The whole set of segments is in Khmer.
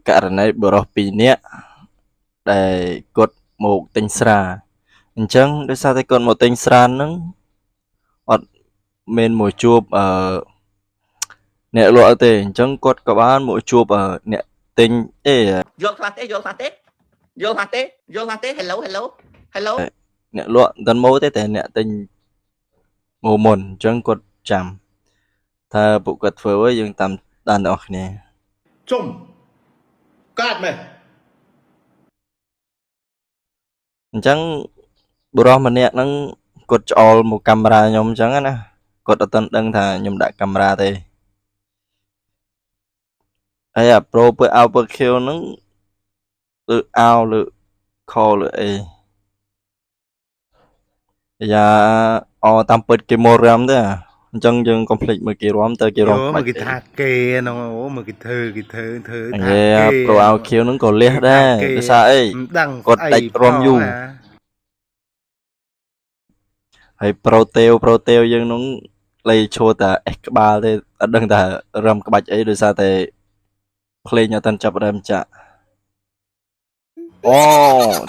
ករណីបុរសពីរនាក់ដែលគាត់មកទិញស្រាអញ្ចឹងដោយសារតែគាត់មកទិញស្រាហ្នឹងអត់មានមកជួបអ្នកលក់ទេអញ្ចឹងគាត់ក៏បានមកជួបអ្នកទិញទេយល់ខ្លះទេ hello អ្នកលក់មិនទាន់មកទេតែអ្នកទិញមកមុនអញ្ចឹងគាត់ចាំថាពួកគាត់ធ្វើឲ្យយើងតាមដានទាំងអស់គ្នាជុំកាត់មែនអញ្ចឹងបុរសម្នាក់ហ្នឹងគាត់ច្អល់មកកាមេរ៉ាខ្ញុំអញ្ចឹងណាគាត់អត់ទាន់ដឹងថាខ្ញុំដាក់កាមេរ៉ាទេហើយអា Pro ពើ Alpha Q ហ្នឹងលើអោលើខលើអីយ៉ាតាមពិតគេមករំទេអញ្ចឹងយើងកុំភ្លេចមើលគេរំទៅគេរំមកគេថាគេហ្នឹងអូមកគេធ្វើថាគេ Pro Alpha Q ហ្នឹងក៏លះដែរដោយសារអីគាត់ដាច់រំយូរហើយ Pro Tail យើងហ្នឹងលេឈួរតែ S ក្បាលទេអត់ដឹងថារំក្បាច់អីដោយសារតែភ្លេងអត់ទាន់ចាប់ដើមចាក់អូ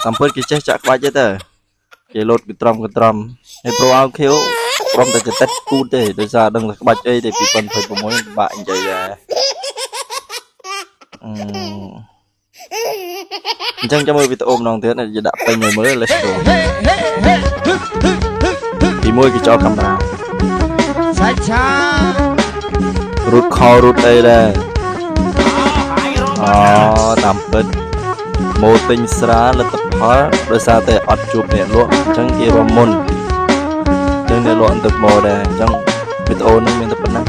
តាមពិតគេចេះចាក់ក្បាច់ទេគេលោតកត្រំហើយ Pro Alpha Q ព្រមតែកតិតគូតទេដោយសារដឹងថាក្បាច់អីទេ2026ពិបាកនិយាយដែរអញ្ចឹងចាំមើលវីដេអូម្ដងទៀតយើងដាក់ពេញឲ្យមើល let's go ទី1គេចោលកាមេរ៉ាសាច់ឆារូតខលរូតអីដែរតាមពិតមកទិញស្រាលទ្ធផលដោយសារតែអត់ជួបអ្នកលក់អញ្ចឹងគេរំមុនអញ្ចឹងអ្នកលក់ទៅមកដែរអញ្ចឹងវីដេអូហ្នឹងមានតែប៉ុណ្ណឹង